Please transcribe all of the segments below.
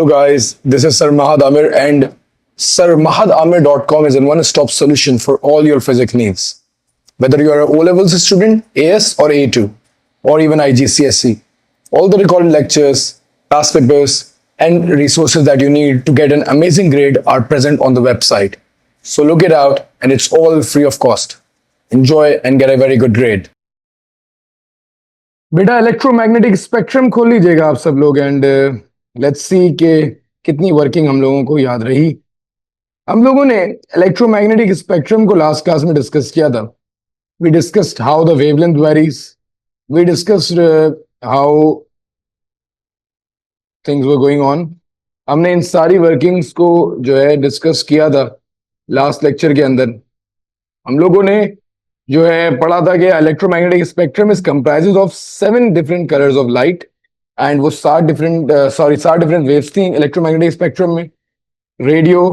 Hello guys, this is Sir Mahad Amir and SirMahadAmir.com is a one-stop solution for all your physics needs. Whether you are a O-levels student, AS or A2, or even IGCSE, all the recorded lectures, past papers, and resources that you need to get an amazing grade are present on the website. So look it out and it's all free of cost. Enjoy and get a very good grade. बेटा electromagnetic spectrum खोल लीजिएगा आप सब लोग and let's see कि कितनी working हम लोगों को याद रही। हम लोगों ने इलेक्ट्रोमैग्नेटिक स्पेक्ट्रम को लास्ट क्लास में डिस्कस किया था। We discussed how the wavelength varies, we discussed how things were going on. हमने इन सारी वर्किंग्स को जो है डिस्कस किया था लास्ट लेक्चर के अंदर। हम लोगों ने जो है पढ़ा था कि electromagnetic spectrum is comprises of 7 different colours of light and वो 7 डिफरेंट वेव्स थी इलेक्ट्रोमैग्नेटिक स्पेक्ट्रम में। Radio,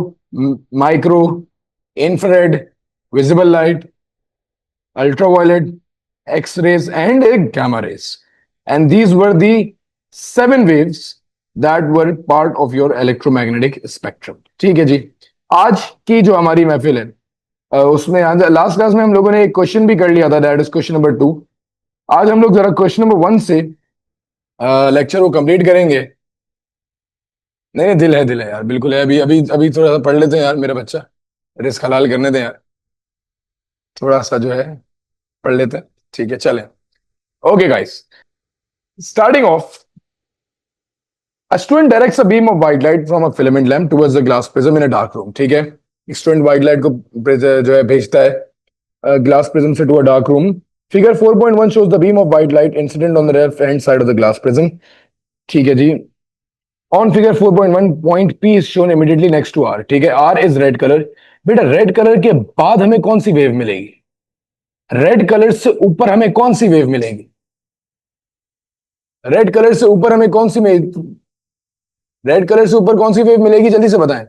micro, infrared, visible light, ultraviolet, X rays and gamma rays, and these were the 7 waves that were part of your electromagnetic spectrum. ठीक है जी। आज की जो हमारी महफिल है उसमें लास्ट क्लास में हम लोगों ने एक क्वेश्चन भी कर लिया था, दैट इज क्वेश्चन नंबर 2। आज हम लोग जरा क्वेश्चन नंबर 1 से लेक्चर को कंप्लीट करेंगे। नहीं दिल है यार, बिल्कुल है। अभी अभी अभी थोड़ा सा पढ़ लेते हैं यार, मेरा बच्चा रिस्क हलाल करने दें यार, थोड़ा सा जो है पढ़ लेते हैं। ठीक है, चलें। Okay guys, starting of, a student directs a beam of white light from a filament lamp towards the glass prism in a dark room। ठीक है, स्टूडेंट व्हाइट लाइट को जो है भेजता है ग्लास प्रिज्म से to a dark room. Figure 4.1 shows the beam of white light incident on the left hand side of the glass prism। ठीक है जी। On figure 4.1 point P is shown immediately next to R। ठीक है, R is red color। बेटा red colour के बाद हमें कौन सी wave मिलेगी? रेड कलर से ऊपर हमें कौन सी वेव मिलेगी? रेड कलर से ऊपर हमें कौन सी रेड कलर से ऊपर कौन सी वेव मिलेगी? जल्दी से बताएं।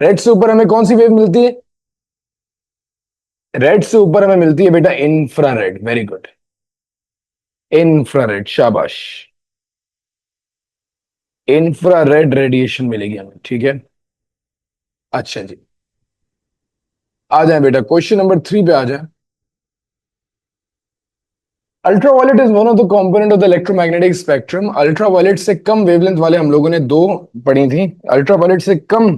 रेड से ऊपर हमें कौन सी वेव मिलती है? रेड से ऊपर हमें मिलती है बेटा इंफ्रारेड। वेरी गुड, इंफ्रारेड, शाबाश। इंफ्रारेड रेडिएशन मिलेगी हमें। ठीक है, अच्छा जी। आ जाए बेटा क्वेश्चन नंबर 3 पे आ जाए। Ultraviolet is one of the component of the electromagnetic spectrum. Ultraviolet से कम वेवलेंथ वाले हम लोगों ने 2 पढ़ी थी। अल्ट्रावायलेट से कम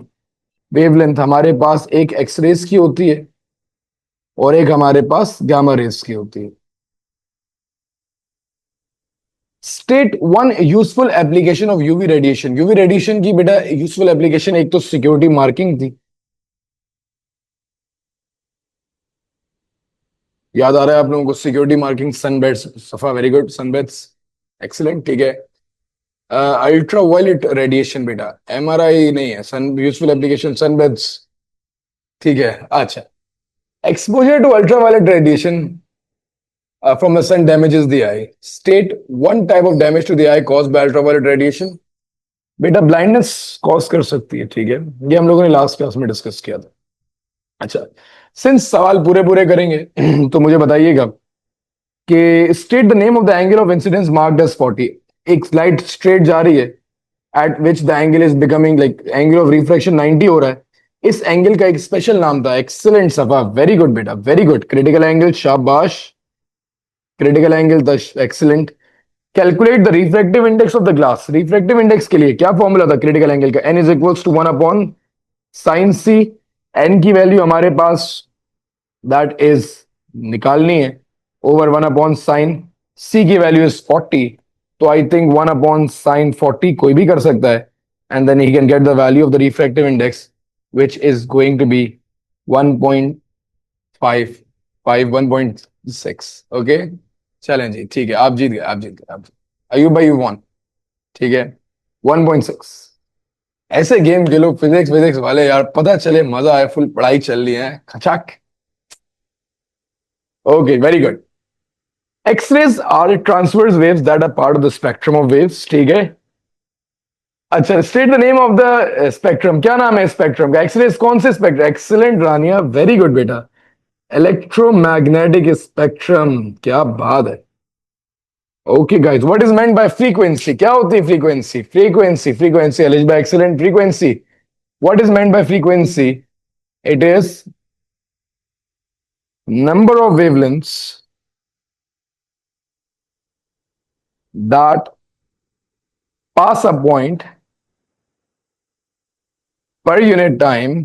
वेवलेंथ हमारे पास एक एक्सरेज की होती है और एक हमारे पास गामा रेज की होती है। State 1 useful application of UV radiation. UV radiation की बेटा यूजफुल एप्लीकेशन एक तो सिक्योरिटी मार्किंग थी, याद आ रहा है आप लोगों को? सिक्योरिटी मार्किंग, सनबेड्स, सफा, वेरी गुड, सनबेड्स, एक्सीलेंट। ठीक है, अल्ट्रावायलेट रेडिएशन बेटा एमआरआई नहीं है, सन यूजफुल एप्लीकेशन सनबेड्स। ठीक है, अच्छा। Exposure to ultraviolet radiation from the sun damages the eye. State 1 type of damage to the eye caused by ultraviolet radiation। बेटा ब्लाइंडनेस कॉज कर सकती है। ठीक है, ये हम लोगों ने लास्ट क्लास में डिस्कस किया था। अच्छा, सिंस सवाल पूरे पूरे करेंगे तो मुझे बताइएगा कि state the name of the angle of incidence marked as 40। एक लाइट स्ट्रेट जा रही है at which the angle is becoming like angle of refraction 90 हो रहा है। इस एंगल का एक स्पेशल नाम था। एक्सीलेंट सफा, वेरी गुड बेटा, वेरी गुड। क्रिटिकल एंगल, शाबाश, क्रिटिकल एंगल था, excellent. Calculate the refractive index of the glass. Refractive index के लिए क्या फॉर्मूला था क्रिटिकल एंगल का? n is equals to 1 upon sine c. n की वैल्यू हमारे पास दैट इज निकालनी है ओवर 1 अपॉन साइन। c की वैल्यू इज 40, तो आई थिंक 1 अपॉन साइन 40 कोई भी कर सकता है, and then he can get the value of the refractive index which is going to be 1.5, 1.6। Okay, चलें जी, ठीक है, आप जीत गए, आप अयूब भाई, यू वॉन। ठीक है, 1.6। ऐसे गेम खेलो फिजिक्स वाले यार, पता चले मजा आए, फुल पढ़ाई चल रही है, खचाक। Okay, very good. X-rays are transverse waves that are part of the spectrum of waves. ठीक है, अच्छा। State the name of the spectrum. क्या नाम है स्पेक्ट्रम का? एक्सरेज कौन से spectrum? Excellent Rania, very good बेटा, इलेक्ट्रोमैग्नेटिक स्पेक्ट्रम। क्या बात है। Okay guys, what is meant by frequency? क्या होती है फ्रीक्वेंसी? फ्रीक्वेंसी एलिज by excellent frequency. What is meant by frequency? It is number of wavelengths that pass a point per unit time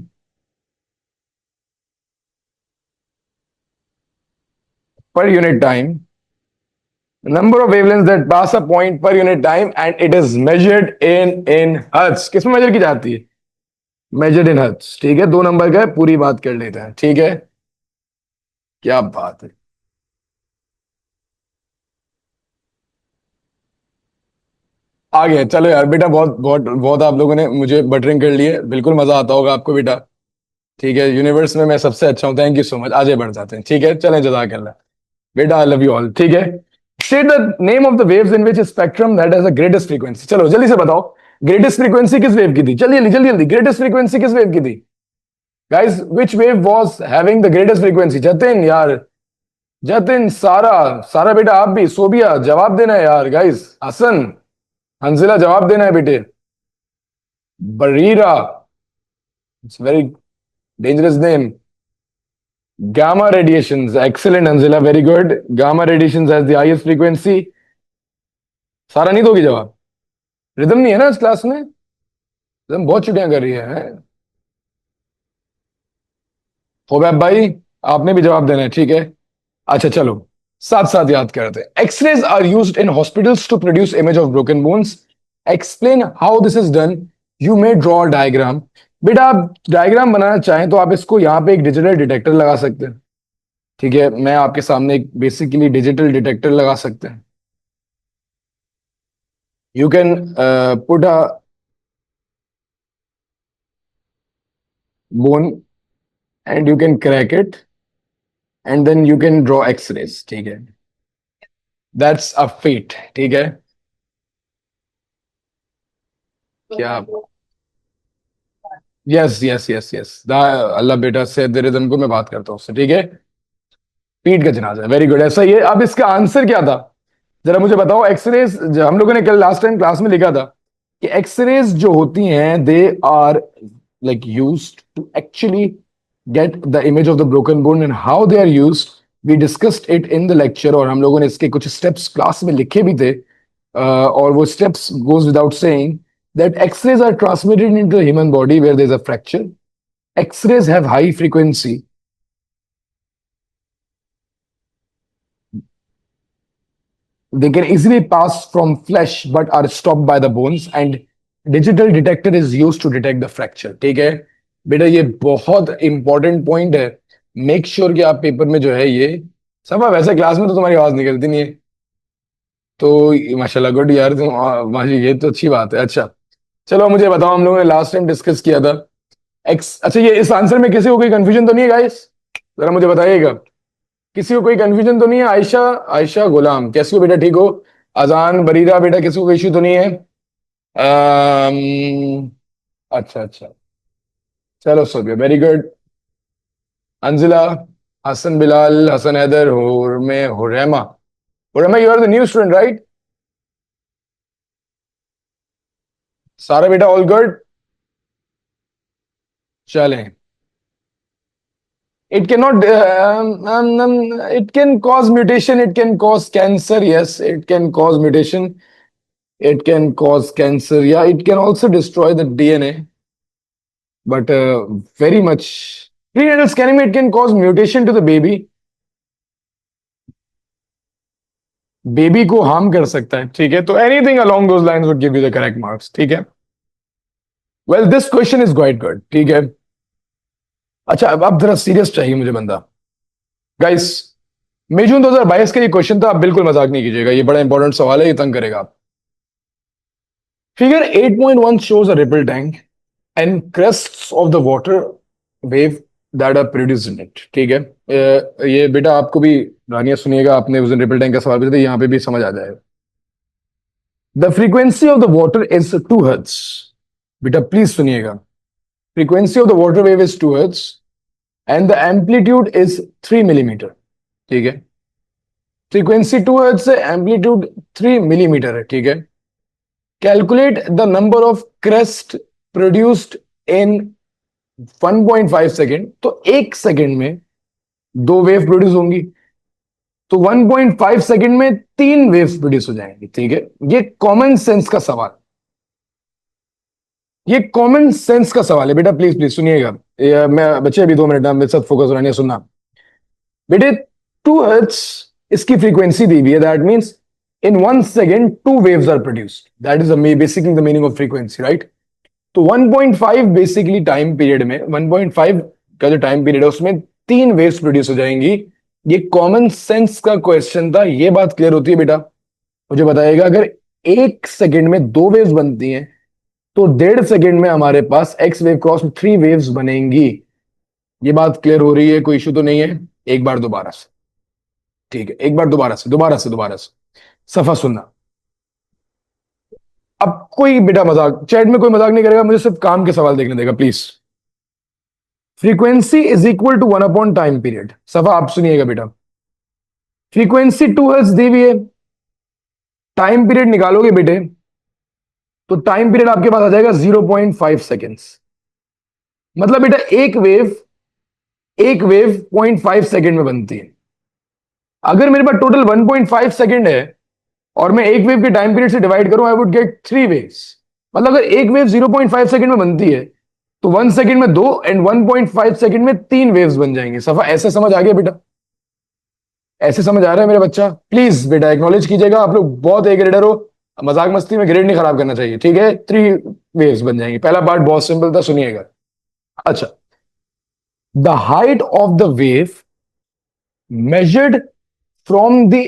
number of wavelengths that pass a point per unit time and it is measured in hertz. किसमें major की जाती है? measured in hertz. ठीक है, 2 number का है, पूरी बात कर लेते हैं. ठीक है, क्या बात है. आ गए, चलो यार बेटा, बहुत बहुत बहुत आप लोगों ने मुझे बटरिंग कर लिए. बिल्कुल मजा आता होगा आपको बेटा. ठीक है, यूनिवर्स में मैं सबसे अच्छा हूं. Thank you so much. आगे बढ़ जाते हैं. ठीक है, चलें, जज़ाकल्लाह. बेटा आई लव यू ऑल. ठीक है, state the name of the waves in which spectrum that has the greatest frequency. चलो जल्दी से बताओ, ग्रेटेस्ट फ्रीक्वेंसी किस वेव की थी? जल्दी जल्दी जल्दी जल्दी, ग्रेटेस्ट फ्रीक्वेंसी किस वेव की थी guys? Which wave was having the greatest frequency? Jatin यार, जतिन, सारा, सारा बेटा आप भी, सोबिया जवाब देना है यार. गाइस, हसन, हंजिला जवाब देना है बेटे. Bareera, it's very dangerous name. Gamma radiations, excellent Anzila, very good. Gamma radiations has the highest frequency. सारा नहीं दोगी जवाब? रिदम नहीं है ना इस क्लास में? रिदम बहुत छुट्टियां कर रही है. होबैब भाई, आपने भी जवाब देना है. ठीक है, अच्छा चलो, साथ साथ याद करते हैं. X rays are used in hospitals to produce image of broken bones. Explain how this is done. You may draw diagram. बेटा आप डायग्राम बनाना चाहें तो आप इसको यहाँ पे एक डिजिटल डिटेक्टर लगा सकते हैं. ठीक है, मैं आपके सामने एक बेसिकली डिजिटल डिटेक्टर लगा सकते हैं. You can put a bone and you can crack it and then you can draw X rays. ठीक है, दैट्स अ फेट. ठीक है, क्या? Yes yes yes yes, Allah बेटा से रिदम को मैं बात करता हूँ उससे. ठीक है, पीठ का जनाजा, वेरी गुड, ऐसा ही है. अब इसका आंसर क्या था जरा मुझे बताओ. एक्सरेज हम लोगों ने कल लास्ट टाइम क्लास में लिखा था कि एक्सरेज जो होती हैं they are like used to actually get the image of the broken bone and how they are used. We discussed it in the lecture और हम लोगों ने इसके कुछ स्टेप्स क्लास में लिखे भी थे. और वो steps goes without saying that X-rays are transmitted into the human body where there is a fracture. X-rays have high frequency. They can easily pass from flesh but are stopped by the bones and digital detector is used to detect the fracture. ठीक है बेटा, ये बहुत important point है. Make sure कि आप paper में जो है ये सब. वैसे क्लास में तो तुम्हारी आवाज निकलती नहीं है तो माशाल्लाह गुड यार तुम, माशी, ये तो अच्छी बात है. अच्छा चलो मुझे बताओ, हम लोगों ने लास्ट टाइम डिस्कस किया था एक्स. अच्छा, ये इस आंसर में किसी को कोई कंफ्यूजन तो नहीं है गाइस? जरा मुझे बताइएगा, किसी को कोई कंफ्यूजन तो नहीं है? आयशा, आयशा गुलाम, कैसे हो बेटा? ठीक हो? अजान बरीरा बेटा, किसी को कोई इश्यू तो नहीं है? अच्छा अच्छा, चलो सो गया, very good. Anjila, Hassan Bilal, Hassan Haider, Hurme, Huraima. Huraima, you are the new student right? Sara बेटा ऑल गुड? चलें. It cannot, it can cause mutation, it can cause cancer. Yes, it can cause mutation. It can cause cancer. Yeah, it can also destroy the DNA. But very much. Prenatal scanning, it can cause mutation to the baby. Baby को harm कर सकता है. ठीक है, तो anything along those lines would give you the correct marks. ठीक है, well this question is quite good. ठीक है, अच्छा अब जरा सीरियस चाहिए मुझे बंदा. गाइस, मई जून 2022 का ये क्वेश्चन था, आप बिल्कुल मजाक नहीं कीजिएगा, ये बड़ा इंपॉर्टेंट सवाल है, ये तंग करेगा आप. Figure 8.1 shows a ripple tank and crests of the water wave that are produced in it. ठीक है, ये बेटा आपको भी रानिया सुनिएगा, आपने उस दिन रिपल टैंक का सवाल पूछा था, यहाँ पे भी समझ आ जाएगा. The frequency of the water is 2 hertz. बेटा प्लीज सुनिएगा, frequency of the water wave is 2 hertz and the amplitude is 3 millimetre. ठीक है, फ्रीक्वेंसी 2 हर्ट्ज से एम्पलीट्यूड 3 मिलीमीटर है, ठीक है। Calculate the number of crest produced in 1.5 second. तो 1 second में 2 वेव प्रोड्यूस होंगी, तो 1.5 सेकेंड में 3 वेव्स प्रोड्यूस हो जाएंगी, ठीक है। ये कॉमन सेंस का सवाल, ये कॉमन सेंस का सवाल है बेटा, प्लीज प्लीज सुनिएगा। मैं बच्चे अभी 2 मिनट मेरे साथ फोकस होना, सुनना बेटे। 2 हर्ट्ज इसकी फ्रीक्वेंसी दी हुई है, that means in 1 second 2 waves are produced, that is basically the meaning of frequency, right. तो 1.5 बेसिकली टाइम पीरियड में, 1.5 का जो टाइम पीरियड है उसमें 3 वेव्स प्रोड्यूस हो जाएंगी। ये कॉमन सेंस का क्वेश्चन था, ये बात क्लियर होती है बेटा। मुझे बताइएगा, अगर 1 सेकेंड में 2 वेव्स बनती हैं तो 1.5 सेकेंड में हमारे पास एक्स वेव क्रॉस 3 वेव्स बनेंगी। ये बात क्लियर हो रही है, कोई इशू तो नहीं है? एक बार दोबारा से, ठीक है, एक बार दोबारा से सफा सुनना। अब कोई बेटा मजाक, चैट में कोई मजाक नहीं करेगा, मुझे सिर्फ काम के सवाल देखने देगा please. Frequency is equal to 1 upon time period. Safa आप सुनिएगा बेटा, फ्रीक्वेंसी 2 हर्ट्ज दी हुई है, टाइम पीरियड निकालोगे बेटे तो टाइम पीरियड आपके पास आ जाएगा 0.5 सेकेंड्स। मतलब बेटा एक वेव 0.5 सेकेंड में बनती है। अगर मेरे पास टोटल 1.5 सेकेंड है और मैं एक वेव के टाइम पीरियड से डिवाइड करूं, आई वुड गेट 3 वेव्स। मतलब अगर एक वेव 0.5 सेकेंड में बनती है तो 1 सेकेंड में 2 एंड 1.5 सेकेंड में 3 वेव्स बन जाएंगे। सफा ऐसे समझ आ गया बेटा? ऐसे समझ आ रहा है मेरा बच्चा? प्लीज बेटा एक्नॉलेज कीजिएगा, आप लोग बहुत ए ग्रेडर हो, मजाक मस्ती में ग्रेड नहीं खराब करना चाहिए, ठीक है। 3 वेव्स बन जाएंगी, पहला पार्ट बहुत सिंपल था, सुनिएगा। अच्छा, the height of the wave measured from the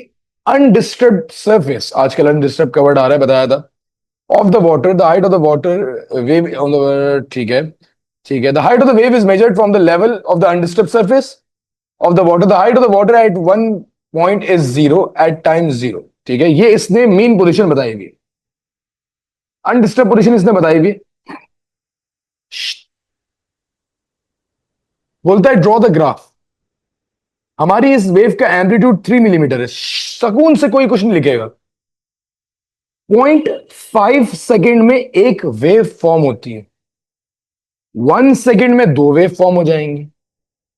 undisturbed surface, आजकल अनडिस्टर्ब का वर्ड आ रहा है, बताया था, of the water, the height of the water wave on the, ठीक है, ठीक है। The height of the wave is measured from the level of the undisturbed surface of the water, the height of the water at one point is 0 at time 0, ठीक है। ये इसने mean position बताई हुई, अनडिस्टर्ब पोजिशन इसने बताई हुई। बोलता है ड्रॉ द ग्राफ। हमारी इस वेव का एम्पलीट्यूड 3 मिलीमीटर है, सकून से कोई कुछ नहीं लिखेगा। 0.5 सेकेंड में एक वेव फॉर्म होती है, 1 सेकेंड में 2 वेव फॉर्म हो जाएंगी,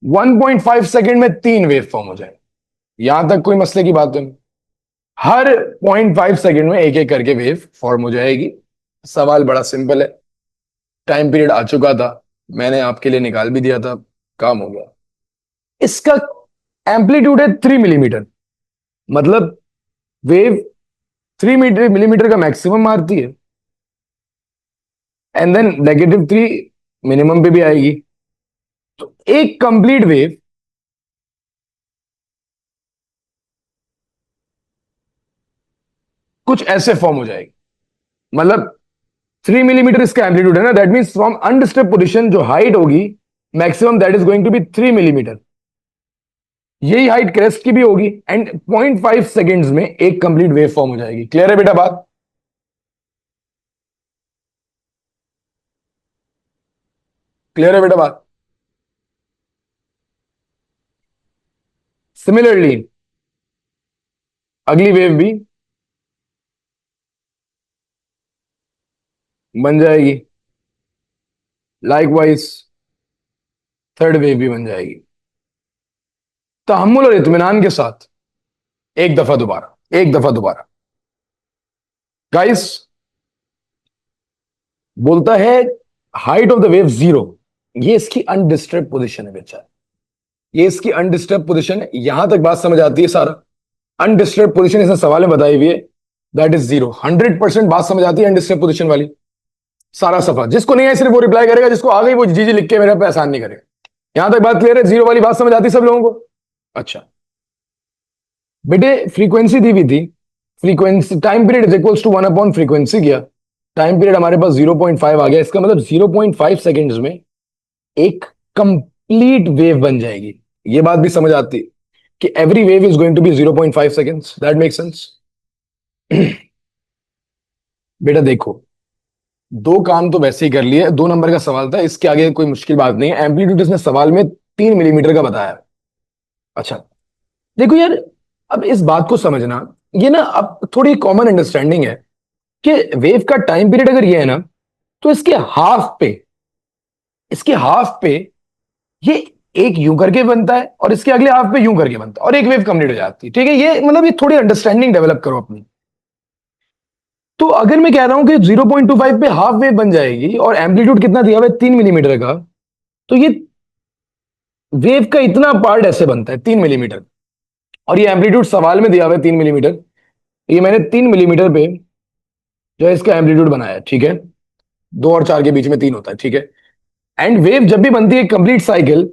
1.5 सेकेंड में 3 वेव फॉर्म हो जाएंगे। यहां तक कोई मसले की बात नहीं। हर 0.5 सेकेंड में एक एक करके वेव फॉर्म हो जाएगी। सवाल बड़ा सिंपल है, टाइम पीरियड आ चुका था, मैंने आपके लिए निकाल भी दिया था, काम हो गया। इसका एम्पलीट्यूड है 3 मिलीमीटर, मतलब वेव 3 मिलीमीटर का मैक्सिमम मारती है एंड देन -3 मिनिमम पे भी आएगी। तो एक कंप्लीट वेव कुछ ऐसे फॉर्म हो जाएगी, मतलब 3 मिलीमीटर इसका एम्पलीट्यूड है ना, that mean from undisturb position जो हाइट होगी maximum, that is going to be 3 millimetre. यही हाइट क्रेस्ट की भी होगी एंड 0.5 सेकेंड्स में एक कंप्लीट वेव फॉर्म हो जाएगी। क्लियर है बेटा बात? क्लियर है बेटा बात? सिमिलरली अगली वेव भी बन जाएगी, लाइकवाइज थर्ड वेव भी बन जाएगी। तहम्मुल और इत्मीनान के साथ एक दफा दोबारा गाइस, बोलता है हाइट ऑफ द वेव 0, ये इसकी अनडिस्टर्ब पोजीशन है बेचा, ये इसकी अनडिस्टर्ब पोजीशन है। यहां तक बात समझ आती है सारा? अनडिस्टर्ब पोजीशन इसने सवाल में बताई हुई है, दैट इज 0। 100% बात समझ आती है अनडिस्टर्ब पोजीशन वाली। सारा सफा, जिसको नहीं है सिर्फ वो रिप्लाई करेगा, जिसको आ गई वो जी जी लिख के मेरे पे आसान नहीं करेगा। यहां तक बात क्लियर है? 0 वाली बात समझ आती है सब लोगों को? अच्छा बेटे, फ्रीक्वेंसी दी हुई थी, frequency time period is equals to 1 upon frequency किया, टाइम पीरियड हमारे पास 0.5 आ गया। इसका मतलब 0.5 सेकेंड्स में एक कंप्लीट वेव बन जाएगी। ये बात भी समझ आती कि every wave is going to be 0.5 seconds, that make sense. बेटा देखो, दो काम तो वैसे ही कर लिए, 2 नंबर का सवाल था, इसके आगे कोई मुश्किल बात नहीं है। एम्पलीट्यूड इसने सवाल में 3 मिलीमीटर का बताया। अच्छा देखो यार, अब इस बात को समझना, ये ना अब थोड़ी कॉमन अंडरस्टैंडिंग है कि वेव का टाइम पीरियड अगर ये है ना, तो इसके हाफ पे ये एक यूं करके बनता है और इसके अगले हाफ पे यूं करके बनता है और एक वेव कंप्लीट हो जाती है। ठीक है, ये मतलब ये थोड़ी अंडरस्टैंडिंग डेवलप करो अपनी। तो अगर मैं कह रहा हूं कि 0.25 पे हाफ वेव बन जाएगी और एम्पलीट्यूड कितना दिया हुआ है 3 मिलीमीटर का, तो ये वेव का इतना पार्ट ऐसे बनता है 3 मिलीमीटर, और ये एम्पलीट्यूड सवाल में दिया हुआ है 3 मिलीमीटर। ये मैंने 3 मिलीमीटर पे जो है इसका एम्पलीट्यूड बनाया है। ठीक है, 2 और 4 के बीच में 3 होता है। ठीक है, एंड वेव जब भी बनती है कंप्लीट साइकिल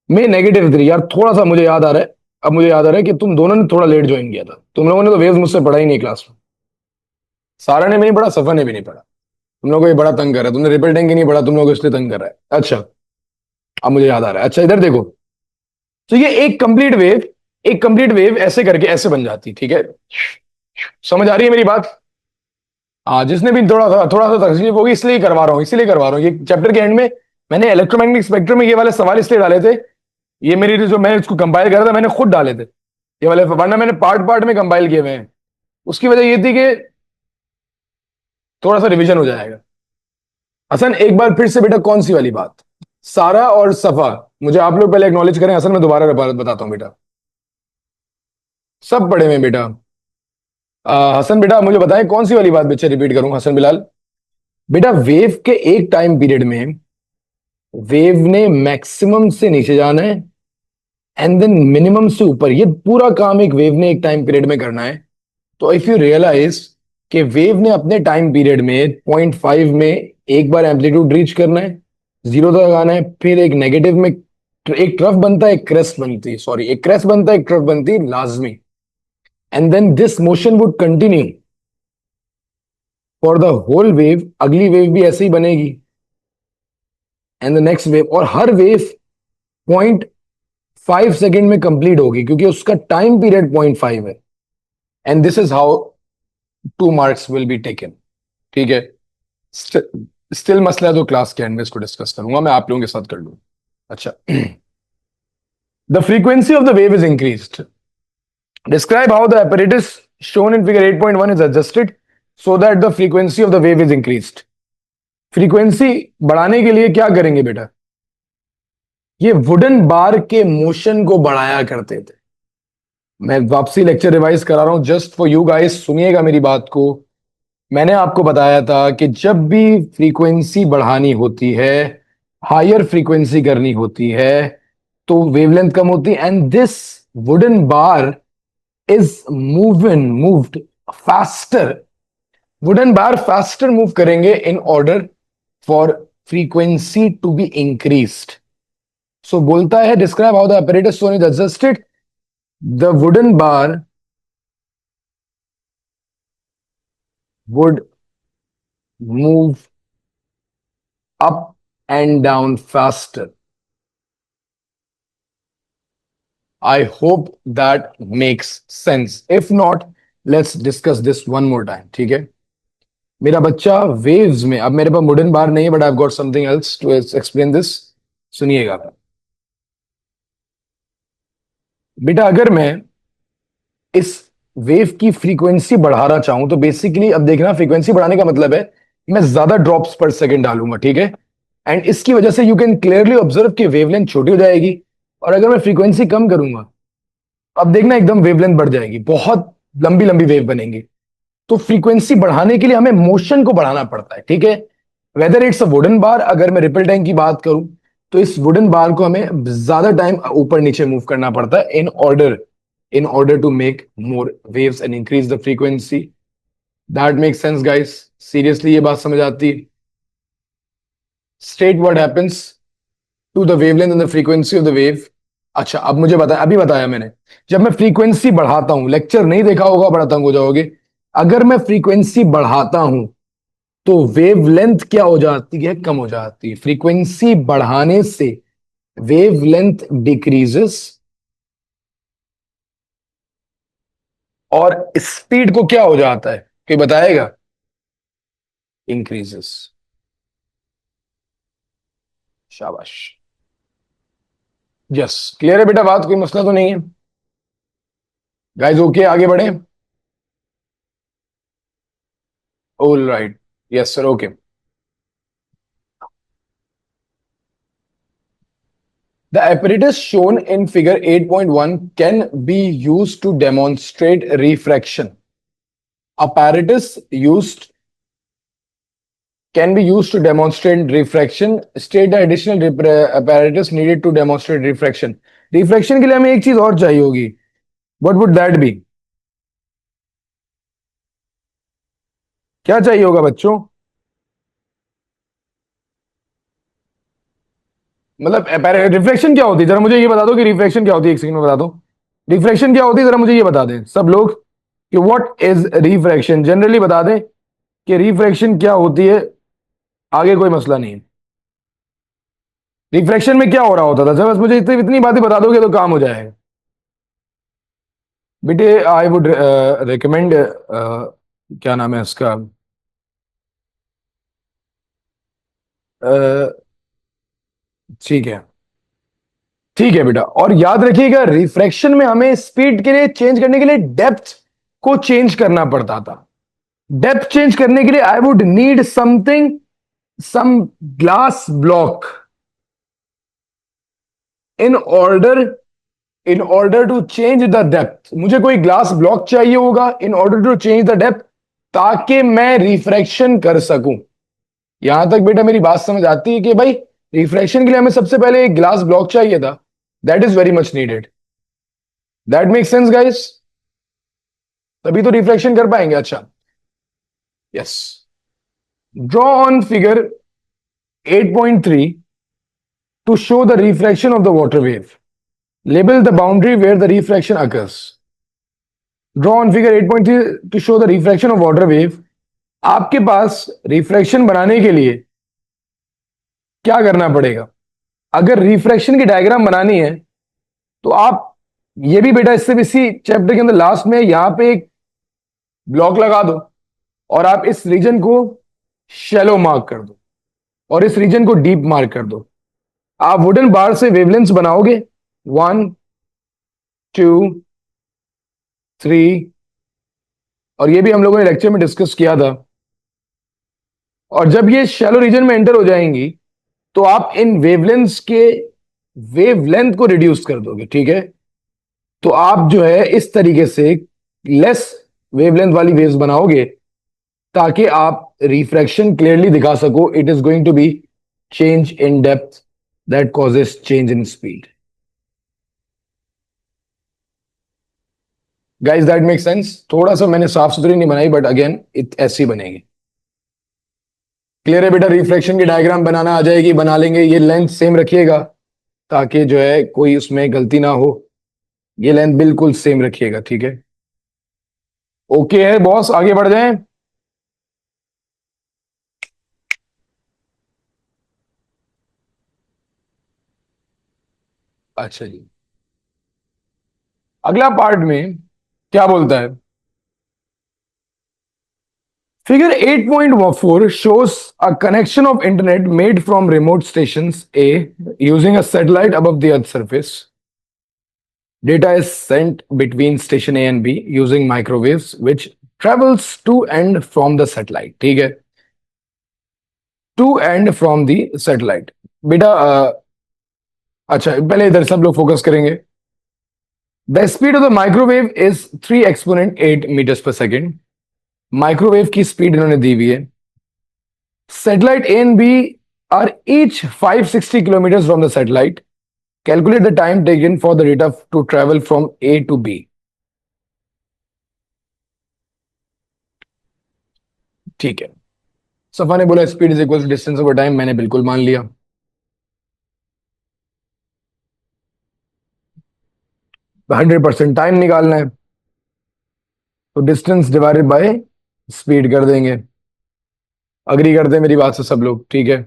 में -3 यार, थोड़ा सा मुझे याद आ रहा है, अब मुझे याद आ रहा है कि तुम दोनों ने थोड़ा लेट ज्वाइन किया था, तुम लोगों ने तो वेव्स मुझसे पढ़ा ही नहीं क्लास में। सारा ने भी नहीं पढ़ा, सफा ने भी नहीं पढ़ा। तुम लोगों को ये बड़ा तंग कर रहा है, तुमने रिपल टैंक ही नहीं पढ़ा, तुम लोगों को इसलिए तंग कर रहा है। अच्छा, अब मुझे याद आ रहा है। अच्छा इधर देखो, तो ये एक कंप्लीट वेव ऐसे करके ऐसे बन जाती। ठीक है, समझ आ रही है मेरी बात? हाँ, जिसने भी थोड़ा सा तकलीफ होगी इसलिए करवा रहा हूँ ये चैप्टर के एंड में। मैंने इलेक्ट्रोमैग्नेटिक स्पेक्ट्रम में ये वाले सवाल इसलिए डाले थे, ये मेरी जो मैंने इसको कंपाइल करा था मैंने खुद डाले थे ये वाले, वरना मैंने पार्ट पार्ट में कंपाइल किए हुए हैं। उसकी वजह ये थी कि थोड़ा सा रिवीजन हो जाएगा। हसन, एक बार फिर से बेटा, कौन सी वाली बात? सारा और सफा, मुझे आप लोग पहले एक्नॉलेज करें। हसन, मैं दोबारा बताता हूं बेटा, सब पढ़े हुए हैं बेटा। हसन बेटा, मुझे बताएं कौन सी वाली बात बच्चे रिपीट करूं? हसन बिलाल बेटा, वेव के एक टाइम पीरियड में वेव ने मैक्सिमम से नीचे जाना है एंड देन मिनिमम से ऊपर, ये पूरा काम एक वेव ने एक टाइम पीरियड में करना है। तो इफ यू रियलाइज कि वेव ने अपने टाइम पीरियड में 0.5 में एक बार एम्पलीट्यूड रीच करना है, 0 तक आना है, फिर एक नेगेटिव में एक ट्रफ बनता है, एक क्रेस्ट बनती है, सॉरी एक क्रेस्ट बनता है, एक ट्रफ बनती है लाजमी, and then this motion would continue for the whole wave. अगली वेव भी ऐसे ही बनेगी एंड द नेक्स्ट वेव, और हर वेव 0.5 सेकेंड में कंप्लीट होगी क्योंकि उसका टाइम पीरियड 0.5 है। And this is how 2 marks will be taken. ठीक है, स्टिल मसला है तो क्लास के एंड में इसको डिस्कस करूंगा, मैं आप लोगों के साथ कर लूंगा। अच्छा, the frequency of the wave is increased. Describe how the apparatus shown in figure 8.1 is adjusted so that the frequency of the wave is increased। Frequency बढ़ाने के लिए क्या करेंगे बेटा? ये वुडन बार के मोशन को बढ़ाया करते थे। मैं वापसी लेक्चर रिवाइज करा रहा हूं जस्ट फॉर यू गाइस, सुनिएगा मेरी बात को। मैंने आपको बताया था कि जब भी फ्रीक्वेंसी बढ़ानी होती है, हायर फ्रीक्वेंसी करनी होती है, तो वेवलेंथ कम होती है, and this wooden bar is moved faster. Wooden bar faster move करेंगे in order for frequency to be increased. So बोलता है, describe how the apparatus shown is adjusted। The wooden bar would move up and down faster। I hope that makes sense. If not, let's discuss this one more time. ठीक है मेरा बच्चा, waves में अब मेरे पास wooden bar नहीं है, but I got something else to explain this. सुनिएगा बेटा, अगर मैं इस वेव की फ्रीक्वेंसी बढ़ाना चाहूं तो बेसिकली अब देखना, फ्रीक्वेंसी बढ़ाने का मतलब है मैं ज्यादा ड्रॉप्स पर सेकंड डालूंगा। ठीक है, एंड इसकी वजह से यू कैन क्लियरली ऑब्जर्व कि वेवलेंथ छोटी हो जाएगी। और अगर मैं फ्रीक्वेंसी कम करूंगा, अब देखना एकदम वेवलेंथ बढ़ जाएगी, बहुत लंबी लंबी वेव बनेंगी। तो फ्रीक्वेंसी बढ़ाने के लिए हमें मोशन को बढ़ाना पड़ता है। ठीक है, वेदर इट्स अ वुडन बार, अगर मैं रिपल टैंक की बात करूं तो इस वुडन बार को हमें ज्यादा टाइम ऊपर नीचे मूव करना पड़ता है in order to make more waves and increase the frequency। that makes sense guys? Seriously ये बात समझ आती है? state what happens to the wavelength and the frequency of the wave। अच्छा, अब मुझे बताया, अभी बताया मैंने, जब मैं फ्रीक्वेंसी बढ़ाता हूं, लेक्चर नहीं देखा होगा बड़ा तंग हो जाओगे, अगर मैं फ्रीक्वेंसी बढ़ाता हूं तो वेवलेंथ क्या हो जाती है? कम हो जाती है। फ्रीक्वेंसी बढ़ाने से वेवलेंथ डिक्रीजेस और स्पीड को क्या हो जाता है, कोई बताएगा? इंक्रीजेस। शाबाश, यस, क्लियर है बेटा बात, कोई मसला तो नहीं है? गाइस ओके, आगे बढ़े? All right, yes sir, okay. The apparatus shown in figure 8.1 can be used to demonstrate refraction. Apparatus used can be used to demonstrate refraction. State the additional apparatus needed to demonstrate refraction. Refraction के लिए हमें एक चीज और चाहिए होगी. What would that be? क्या चाहिए होगा बच्चों? मतलब रिफ्लेक्शन क्या होती है, जरा मुझे ये बता दो कि रिफ्लेक्शन क्या होती है, एक सेकंड में बता दो. रिफ्लेक्शन क्या होती है, जरा मुझे ये बता दें सब लोग कि व्हाट इज रिफ्रैक्शन. जनरली बता दें कि रिफ्रैक्शन क्या होती है, आगे कोई मसला नहीं है. रिफ्रैक्शन में क्या हो रहा होता था, जब बस मुझे इतनी बातें बता दोगे तो काम हो जाएगा बेटे. आई वुड रिकमेंड, क्या नाम है इसका, ठीक है, ठीक है बेटा. और याद रखिएगा रिफ्रैक्शन में हमें स्पीड के लिए चेंज करने के लिए डेप्थ को चेंज करना पड़ता था. डेप्थ चेंज करने के लिए I would need something, some glass block in order in order to change the depth. मुझे कोई ग्लास ब्लॉक चाहिए होगा in order to change the depth, ताकि मैं रिफ्रैक्शन कर सकूं. यहां तक बेटा मेरी बात समझ आती है कि भाई रिफ्रैक्शन के लिए हमें सबसे पहले एक ग्लास ब्लॉक चाहिए था. That is very much needed. That make sense guys? तभी तो रिफ्रैक्शन कर पाएंगे. अच्छा, yes. Draw on figure 8.3 to show the refraction of the water wave. Label the boundary where the refraction occurs. Draw on figure 8.3 to show the refraction of water wave. आपके पास refraction बनाने के लिए क्या करना पड़ेगा? अगर रिफ्रैक्शन की diagram बनानी है तो आप ये भी बेटा इससे इसी चैप्टर के अंदर लास्ट में यहां पे एक ब्लॉक लगा दो और आप इस रीजन को शैलो मार्क कर दो और इस रीजन को डीप मार्क कर दो. आप वुडन बार से वेवलेंथ्स बनाओगे 1, 2, 3, और ये भी हम लोगों ने लेक्चर में डिस्कस किया था. और जब ये शैलो रीजन में एंटर हो जाएंगी तो आप इन वेवलेंथ्स के वेवलेंथ को रिड्यूस कर दोगे. ठीक है, तो आप जो है इस तरीके से लेस वेवलेंथ वाली वेव्स बनाओगे ताकि आप रिफ्रैक्शन क्लियरली दिखा सको. It is going to be change in depth that causes change in speed. Guys that make sense? थोड़ा सा मैंने साफ सुथरी नहीं बनाई बट अगेन ऐसी बनेगी. क्लियर है बेटा? रिफ्लेक्शन की डायग्राम बनाना आ जाएगी, बना लेंगे. ये लेंथ सेम रखिएगा ताकि जो है कोई उसमें गलती ना हो. ये लेंथ बिल्कुल सेम रखिएगा. ठीक है, ओके है बॉस, आगे बढ़ जाएं. अच्छा जी, अगला पार्ट में क्या बोलता है? Figure 8.4 shows a connection of internet made from remote stations A using a satellite above the Earth's surface. Data is sent between station A and B using microwaves, which travels to and from the satellite. ठीक है, to and from the satellite. बेटा अच्छा पहले इधर सब लोग focus करेंगे. The speed of the microwave is 3 exponent 8 meters per second. Microwave की स्पीड इन्होंने दी हुई है. Satellite A and B are each 560 kilometre from the satellite. Calculate the time taken for the data to travel from A to B. ठीक है, सफा ने बोला speed is equal to distance over time. मैंने बिल्कुल मान लिया. 100% टाइम निकालना है तो डिस्टेंस डिवाइडेड बाय स्पीड कर देंगे. अग्री करते हैं मेरी बात से सब लोग? ठीक है.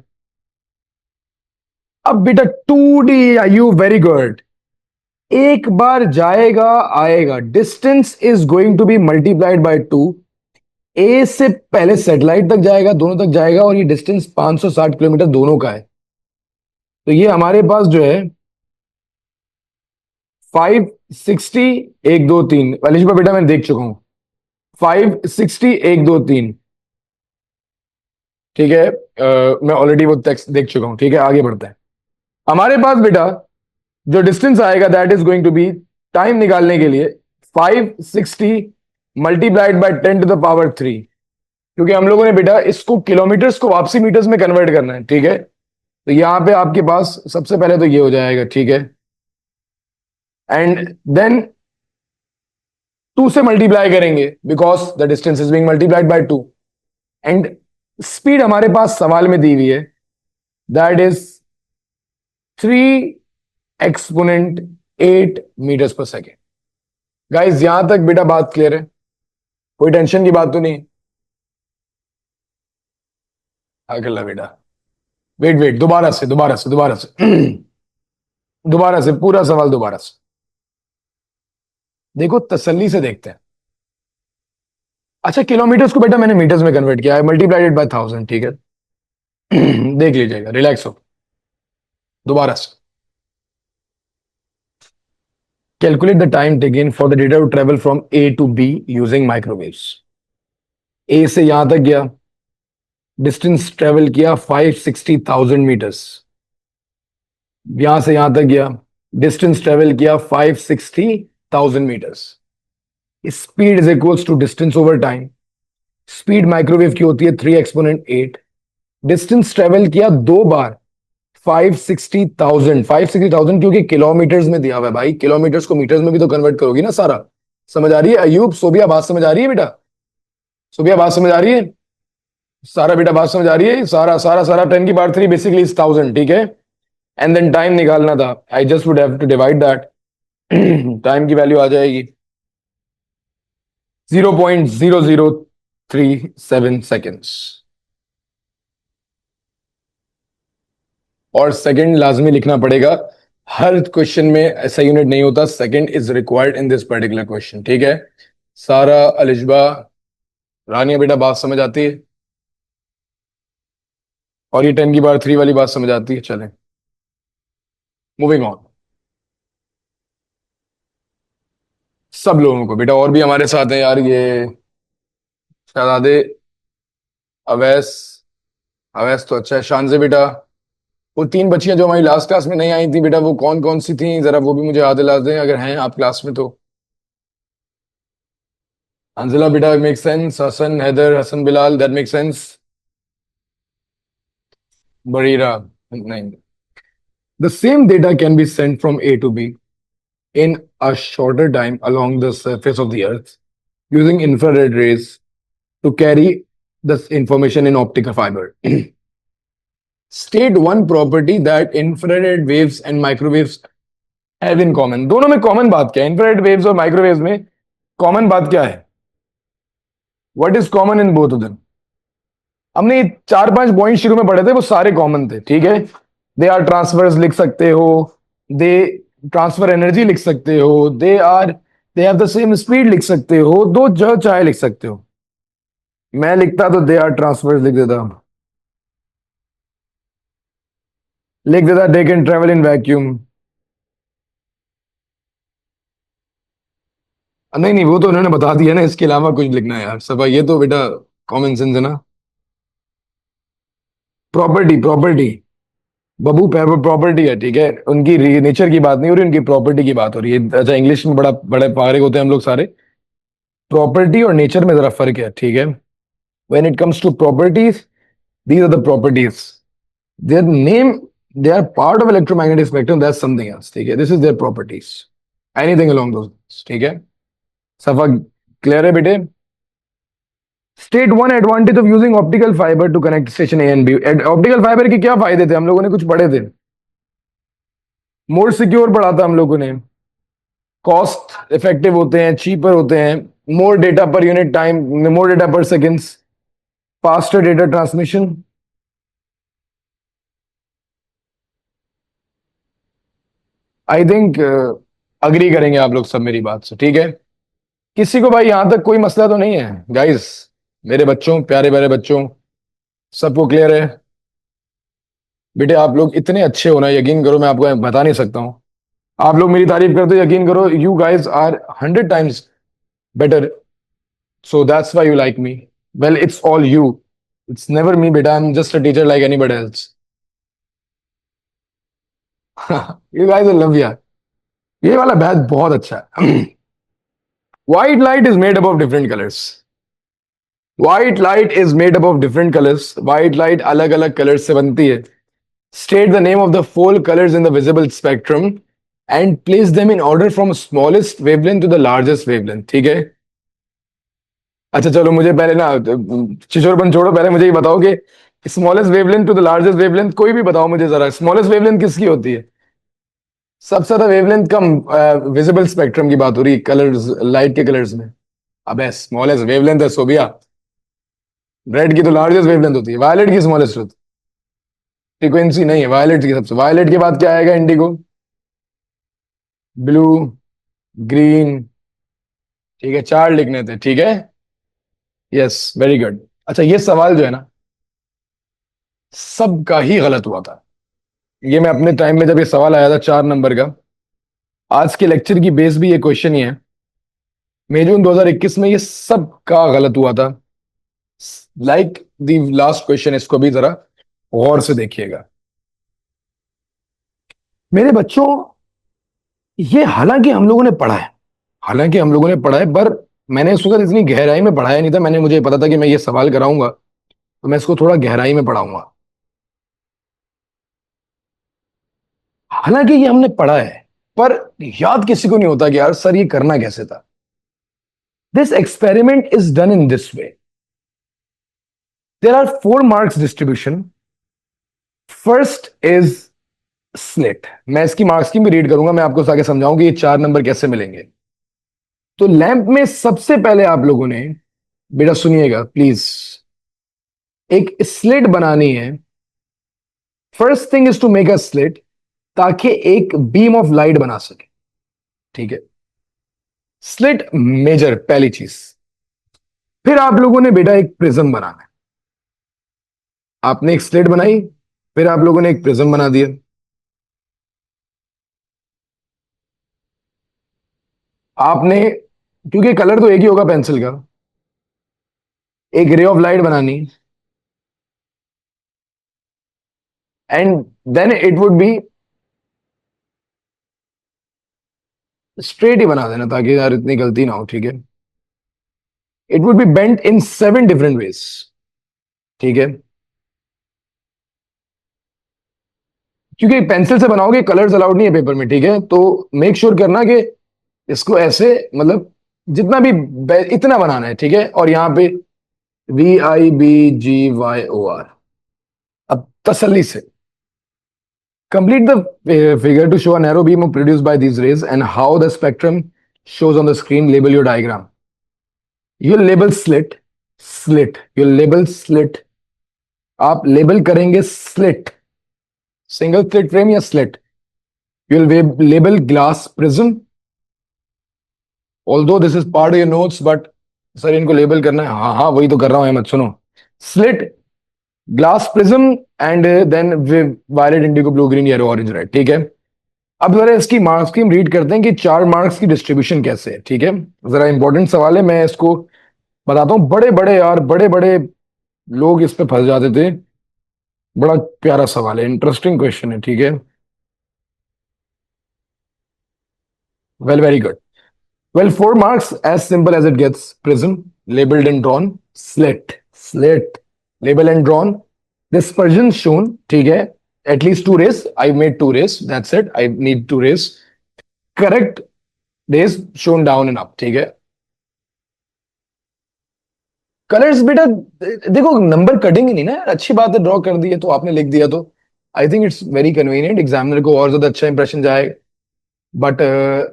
अब बेटा 2D, यू वेरी गुड. एक बार जाएगा आएगा. Distance is going to be multiplied by 2. A से पहले सैटेलाइट तक जाएगा, दोनों तक जाएगा, और ये डिस्टेंस 560 किलोमीटर दोनों का है. तो ये हमारे पास जो है 560 1 2 3, अलिशबा बेटा मैं देख चुका हूं। 560 1 2 3, ठीक है। मैं ऑलरेडी वो टेक्स्ट देख चुका हूं, ठीक है। आगे बढ़ते हैं। हमारे पास बेटा जो डिस्टेंस आएगा that is going to be, time निकालने के लिए 560 मल्टीप्लाइड बाय 10⁻³ क्योंकि हम लोगों ने बेटा इसको किलोमीटर्स को वापसी मीटर्स में कन्वर्ट करना है, ठीक है। तो यहां पे आपके पास सबसे पहले तो ये हो जाएगा, ठीक है। एंड देन 2 से मल्टीप्लाई करेंगे because the distance is being multiplied by 2। And speed हमारे पास सवाल में दी हुई है दैट इज 3 एक्सपोनेंट 8 मीटर्स पर सेकेंड। गाइस यहां तक बेटा बात क्लियर है, कोई टेंशन की बात तो नहीं? अगला बेटा वेट वेट, दोबारा से दोबारा से पूरा सवाल दोबारा से देखो, तसल्ली से देखते हैं। अच्छा, किलोमीटर्स को बेटा मैंने मीटर्स में कन्वर्ट किया है, मल्टीप्लाइडेड बाय 1000, ठीक है। देख लीजिएगा, रिलैक्स हो। दोबारा से calculate the time taken for the data to travel from A to B using microwaves. A से यहां तक गया, डिस्टेंस ट्रेवल किया 560,000 मीटर्स। यहां से यहां तक गया, डिस्टेंस ट्रेवल किया 560,000 metres. Speed is equals to distance over time. Speed microwave की होती है 3 एक्सपोनेंट 8। डिस्टेंस ट्रेवल किया 2 बार 560,000 क्योंकि किलोमीटर्स में दिया हुआ है भाई, किलोमीटर्स को मीटर्स में भी तो कन्वर्ट करोगी ना सारा। समझ आ रही है अयूब, सोबिया बात समझ आ रही है बेटा? सोबिया बात समझ आ रही है? सारा बेटा बात समझ आ रही है? सारा सारा सारा 10⁻³ बेसिकली इज 1000, ठीक है। एंड देन टाइम निकालना था, I just would have to divide that. Time की वैल्यू आ जाएगी 0.0037 सेकेंड्स। और सेकंड लाजमी लिखना पड़ेगा, हर क्वेश्चन में ऐसा यूनिट नहीं होता, second is required in this particular question, ठीक है। सारा, अलिशबा, रानिया बेटा बात समझ आती है? और ये 10⁻³ वाली बात समझ आती है? चलें मूविंग ऑन। सब लोगों को बेटा, और भी हमारे साथ हैं यार, ये शहजादे, अवैस। अवैस तो अच्छा है। शानजे बेटा, वो 3 बच्चियां जो हमारी लास्ट क्लास में नहीं आई थी बेटा, वो कौन कौन सी थी, जरा वो भी मुझे याद दिला दें अगर हैं आप क्लास में तो। अंजिला बेटा make sense, Hasan, Haider, Hasan Bilal, that make sense. Bareera नहीं। The same data can be sent from A to B in a shorter time along the surface of the Earth using infrared rays to carry this information in optical fiber. State one property that infrared waves and microwaves have in common. दोनों में common बात क्या है? Infrared waves और microwaves में common बात क्या है? What is common in both of them? हमने 4-5 पॉइंट शुरू में पढ़े थे, वो सारे कॉमन थे, ठीक है। दे आर ट्रांसफर्स लिख सकते हो, दे ट्रांसफर एनर्जी लिख सकते हो, they have the same speed लिख सकते हो, दो जो चाहे लिख सकते हो। मैं लिखता तो दे आर ट्रांसफर्स लिख देता they can travel in vacuum. नहीं नहीं, वो तो उन्होंने बता दिया ना, इसके अलावा कुछ लिखना है यार सफा, ये तो बेटा कॉमन सेंस है ना। प्रॉपर्टी प्रॉपर्टी बबू प्रॉपर्टी है, ठीक है। उनकी नेचर की बात नहीं हो रही, उनकी प्रॉपर्टी की बात हो रही है। अच्छा, इंग्लिश में बड़ा बड़े पागल होते हैं हम लोग सारे। प्रॉपर्टी और नेचर में जरा फर्क है, ठीक है। When it comes to properties, these are the properties, their name, they are part of electromagnetic spectrum, that's something else, ठीक है। This is their properties, anything along those, ठीक है। सफा क्लियर है बेटे? State one advantage of using optical fibre to connect station A and B. Optical fibre के क्या फायदे थे? हम लोगों ने कुछ पढ़े थे। मोर सिक्योर पढ़ा था हम लोगों ने, कॉस्ट इफेक्टिव होते हैं, चीपर होते हैं, more data per unit time, more data per seconds, faster data transmission. I think agree करेंगे आप लोग सब मेरी बात से, ठीक है। किसी को भाई यहां तक कोई मसला तो नहीं है गाइस? मेरे बच्चों, प्यारे प्यारे बच्चों, सबको क्लियर है? बेटे आप लोग इतने अच्छे हो ना, यकीन करो मैं आपको बता नहीं सकता हूं। आप लोग मेरी तारीफ करते हो, यकीन करो, you guys are 100 times better. So that's why you like me. Well, it's all you. It's never me, beta. I'm just a teacher like anybody else. You guys will love यार. ये वाला बैच बहुत अच्छा है. White light is made up of different colors. White light is made up of different colors. White light अलग अलग colors से बनती है. State the name of the four colors in the visible spectrum and place them in order from smallest wavelength to the largest wavelength. ठीक है. अच्छा चलो, मुझे पहले ना चिचोरपन छोड़ो, पहले मुझे ये बताओ कि smallest wavelength to the largest wavelength कोई भी बताओ मुझे जरा. स्मॉलेस्ट वेवलेंथ किसकी होती है? सबसे ज्यादा वेवलेंथ कम विजिबल स्पेक्ट्रम की बात हो रही है, कलर्स, लाइट के कलर्स में. अबे स्मॉलेस्ट वेवलेंथ है सोबिया. रेड की तो लार्जेस्ट वेवलेंथ होती है, वायलेट की स्मॉलेस्ट होती है. फ्रीक्वेंसी नहीं है वायलेट की सबसे. वायलेट के बाद क्या आएगा? Indigo, blue, green. ठीक है, चार लिखने थे. ठीक है, यस, वेरी गुड. अच्छा, ये सवाल जो है ना, सबका ही गलत हुआ था. ये मैं अपने टाइम में जब ये सवाल आया था 4 नंबर का, आज के लेक्चर की बेस भी ये क्वेश्चन ही है. मई जून 2021 में ये सब का गलत हुआ था. लाइक द लास्ट क्वेश्चन, इसको भी जरा गौर से देखिएगा मेरे बच्चों. ये हालांकि हम लोगों ने पढ़ा है, हालांकि हम लोगों ने पढ़ा है, पर मैंने इस वक्त इतनी गहराई में पढ़ाया नहीं था. मुझे पता था कि मैं ये सवाल कराऊंगा, तो मैं इसको थोड़ा गहराई में पढ़ाऊंगा. हालांकि ये हमने पढ़ा है, पर याद किसी को नहीं होता कि यार सर ये करना कैसे था. This experiment is done in this way. There are 4 marks distribution. First is slit. मैं इसकी मार्क्स की भी रीड करूंगा, मैं आपको आगे समझाऊंगा ये 4 नंबर कैसे मिलेंगे. तो लैंप में सबसे पहले आप लोगों ने, बेटा सुनिएगा प्लीज, एक स्लिट बनानी है. First thing is to make a slit, ताकि एक बीम ऑफ लाइट बना सके. ठीक है, स्लिट मेजर पहली चीज. फिर आप लोगों ने बेटा एक प्रिज्म बनाना है. आपने एक स्लिट बनाई, फिर आप लोगों ने एक प्रिज्म बना दिया. आपने, क्योंकि कलर तो एक ही होगा पेंसिल का, एक रे ऑफ लाइट बनानी, and then it would be straight ही बना देना, ताकि यार इतनी गलती ना हो. ठीक है, it would B bent in 7 different ways. ठीक है, क्योंकि पेंसिल से बनाओगे, कलर्स अलाउड नहीं है पेपर में. ठीक है, तो मेक श्योर करना कि इसको ऐसे, मतलब जितना भी इतना बनाना है. ठीक है, और यहां पे VIBGYOR. अब तसल्ली से complete the figure to show a narrow beam produced by these rays and how the spectrum shows on the screen. Label your diagram. You'll label slit, slit. You'll label slit. आप label करेंगे slit, single slit frame या slit. You'll label glass prism. Although this is part of your notes, but sir इनको label करना है. हाँ हाँ, वही तो कर रहा हूं अहमद. सुनो, slit, glass prism, and then violet, indigo, blue, green, yellow, orange, red. ठीक है, अब जरा इसकी मार्क्स की हम रीड करते हैं कि 4 मार्क्स की डिस्ट्रीब्यूशन कैसे है. ठीक है, जरा इंपॉर्टेंट सवाल है, मैं इसको बताता हूँ. बड़े बड़े यार, बड़े बड़े लोग इस पे फंस जाते थे. बड़ा प्यारा सवाल है, इंटरेस्टिंग क्वेश्चन है. ठीक है, well, very good. Well, 4 marks, as simple as it gets. Prism, labeled and drawn. Slit, slit, labeled and drawn. Dispersion shown. ठीक है, at least 2 rays. I made 2 rays. That's it. I need 2 rays. Correct rays shown down and up. ठीक है. Colours बेटा देखो, number कटेंगे नहीं ना यार. अच्छी बात है, ड्रॉ कर दिए तो आपने लिख दिया, तो I think it's very convenient. Examiner को और ज्यादा अच्छा इंप्रेशन जाएगा. बट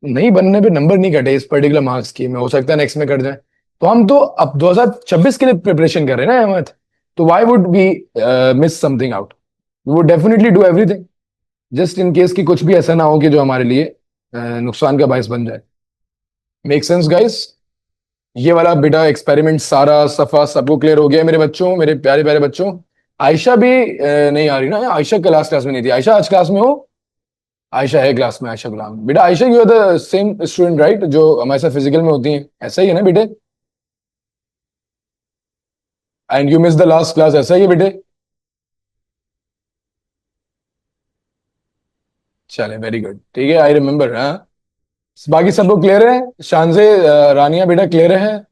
नहीं बनने पे नंबर नहीं कटे इस पर्टिकुलर मार्क्स की में, हो सकता है नेक्स्ट में कट जाए. तो हम तो अब 2026 के लिए प्रिपरेशन कर रहे हैं ना अहमद, तो why would be miss something out. We would definitely do everything, just in case कि कुछ भी ऐसा ना हो कि जो हमारे लिए नुकसान का बायस बन जाए. Make sense guys? ये वाला बेटा एक्सपेरिमेंट सारा सफा सबको क्लियर हो गया मेरे बच्चों, मेरे प्यारे प्यारे बच्चों. आयशा भी नहीं आ रही ना, आयशा क्लास में नहीं थी. आयशा आज क्लास में हो? आयशा है क्लास में, आयशा गुलाम। बेटा Ayesha, you are the same student right, जो हमारे साथ फिजिकल में होती हैं, ऐसा ही है ना बेटे? And you miss the last class, ऐसा ही है बेटे? चले, वेरी गुड, ठीक है, आई रिमेम्बर। हाँ, बाकी सब लोग क्लियर है? शानजे, रानिया बेटा क्लियर है?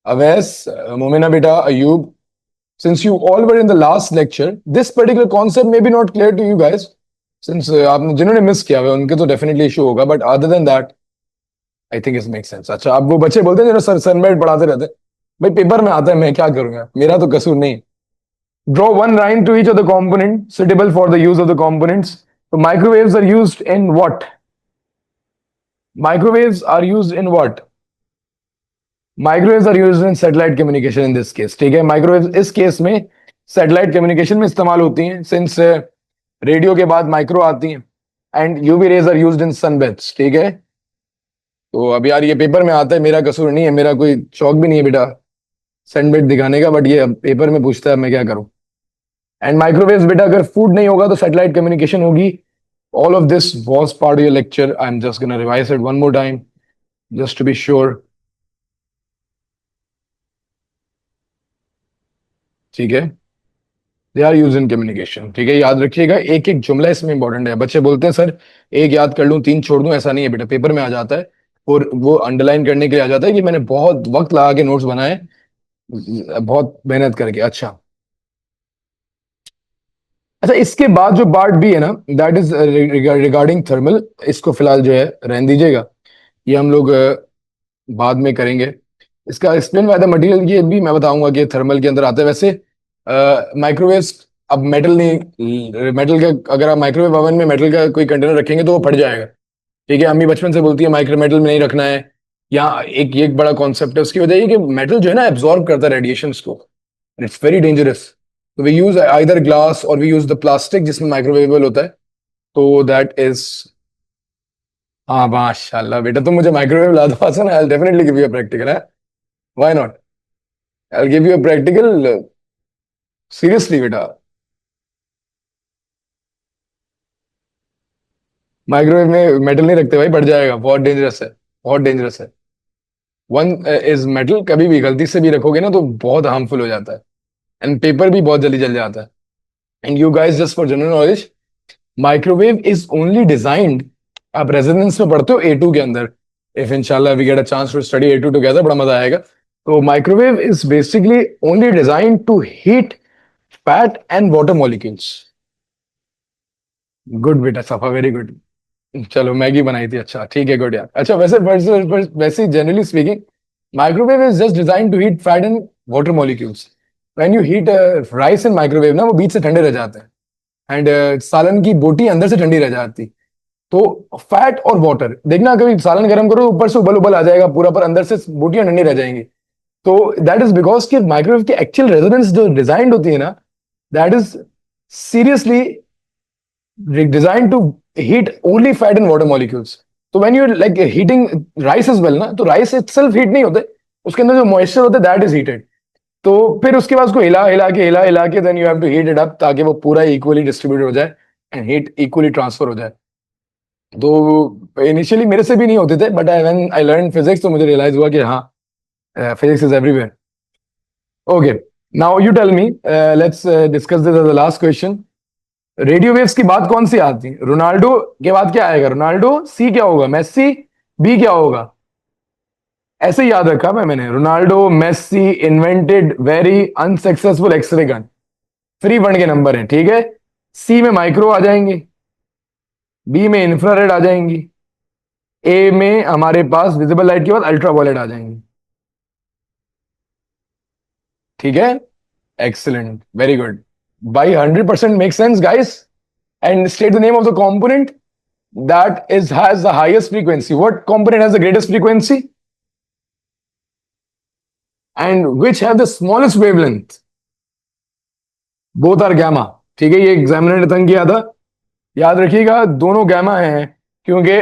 अवैस, मोमिना बेटा, Ayub, since you all were in the last lecture, this particular concept may be not clear to you guys, since आपने जिन्होंने मिस किया हुआ है उनके तो डेफिनेटली इशू होगा, but other than that I think it make sense. अच्छा, अब वो बच्चे बोलते हैं जो सनलाइट पढ़ाते रहते हैं, भाई पेपर में आता है, मैं क्या करूंगा, मेरा तो कसूर नहीं। Draw one line to each of the component suitable for the use of the components. So microwaves are used in what? Microwaves are used in what? Microwaves are used in satellite communication in this case, ठीक है। Microwaves इस case में satellite communication में इस्तेमाल होती हैं, since radio के बाद माइक्रो आती हैं। And UV rays are used in sunbeds, ठीक है। तो अब यार ये पेपर में आता है, मेरा कसूर नहीं है, मेरा कोई शौक भी नहीं है बेटा सनबेड दिखाने का, बट ये पेपर में पूछता है, मैं क्या करूं। एंड माइक्रोवेव्स बेटा अगर फूड नहीं होगा तो सैटेलाइट कम्युनिकेशन होगी। All of this was part of your lecture, I am just gonna revise it one more time just to be sure, ठीक है। They are use in communication, ठीक है, याद रखिएगा, एक एक जुमला इसमें इंपॉर्टेंट है। बच्चे बोलते हैं सर एक याद कर लूं तीन छोड़ दूं, ऐसा नहीं है बेटा, पेपर में आ जाता है और वो अंडरलाइन करने के लिए आ जाता है कि मैंने बहुत वक्त लगा के नोट्स बनाए, बहुत मेहनत करके। अच्छा, अच्छा, इसके बाद जो पार्ट भी है ना, दैट इज रिगार्डिंग थर्मल, इसको फिलहाल जो है रहने दीजिएगा, ये हम लोग बाद में करेंगे। इसका एक्सप्लेन बाय द मटेरियल ये भी मैं बताऊंगा कि थर्मल के अंदर आता है। वैसे माइक्रोवेव्स, अब मेटल नहीं, मेटल का अगर आप माइक्रोवेव ओवन में मेटल का कोई कंटेनर रखेंगे तो वो फट जाएगा, ठीक है। अम्मी बचपन से बोलती है माइक्रो मेटल में नहीं रखना है। यहाँ एक ये एक बड़ा कॉन्सेप्ट है, उसकी वजह ये कि मेटल जो है ना एब्जॉर्ब करता है रेडिएशंस को, इट्स वेरी डेंजरस। तो वी यूज आइदर ग्लास और वी यूज द प्लास्टिक जिसमें माइक्रोवेवेबल होता है, तो दैट इज। हाँ माशाल्लाह बेटा, तुम मुझे माइक्रोवेव ला दो आसान, I definitely give you a practical है, why not, I give you a practical, seriously बेटा। माइक्रोवेव में मेटल नहीं रखते भाई, बढ़ जाएगा, बहुत डेंजरस है, बहुत डेंजरस है। वन इज मेटल, कभी भी गलती से भी रखोगे ना तो बहुत हार्मफुल हो जाता है, एंड पेपर भी बहुत जल्दी जल जाता है। And you guys, just for general knowledge, microwave is only designed, आप रेजिडेंस में पढ़ते हो A2 के अंदर, इफ इंशाल्लाह we get a chance to study A2 together, बड़ा मजा आएगा। तो microwave is basically only designed to heat fat and water molecules. Good बेटा, सफा, वेरी गुड। चलो मैगी बनाई थी, अच्छा ठीक है, गुड यार। अच्छा, वैसे वैसे वैसे generally speaking, microwave is just design to heat fat and water molecules. When you heat rice in microwave ना, वो बीच से ठंडे रह जाते हैं, एंड सालन की बोटी अंदर से ठंडी रह जाती। तो फैट और वाटर देखना, कभी सालन गर्म करो ऊपर से उबल उबल आ जाएगा पूरा, पर अंदर से बोटियां ठंडी रह जाएंगी। तो दैट इज बिकॉज कि माइक्रोवेव की एक्चुअल रेजोनेंस जो डिजाइन होती है ना, that is seriously designed to heat only fat and water molecules. तो when you're like heating rice as well ना, तो rice itself heat नहीं होते, उसके अंदर जो moisture होता है that is heated। तो फिर उसके बाद उसको हिला हिला के then you have to heat it up ताकि वो पूरा equally distributed हो जाए and heat equally transfer हो जाए। तो इनिशियली मेरे से भी नहीं होते थे, but when I learned physics तो मुझे रियलाइज हुआ कि हाँ, physics is everywhere। Okay, now you tell me, let's discuss this as the last question। Radio waves की बात कौन सी आती है? रोनाल्डो के बाद क्या आएगा? रोनाल्डो, सी क्या होगा? मेस्सी, बी क्या होगा? ऐसे ही याद रखा मैंने, Ronaldo, Messi invented very unsuccessful X ray gun, free fund के नंबर हैं, ठीक है। सी में माइक्रो आ जाएंगे, बी में इंफ्रारेड आ जाएंगी, ए में हमारे पास विजिबल लाइट के बाद अल्ट्रावायलेट आ जाएंगे, ठीक है। Excellent, very good, by 100% make sense guys. And state the name of the component that is has the highest frequency. What component has the greatest frequency and which have the smallest wavelength? Both are gamma, ठीक है। ये examiner ने तंग किया था, याद रखिएगा दोनों gamma हैं, क्योंकि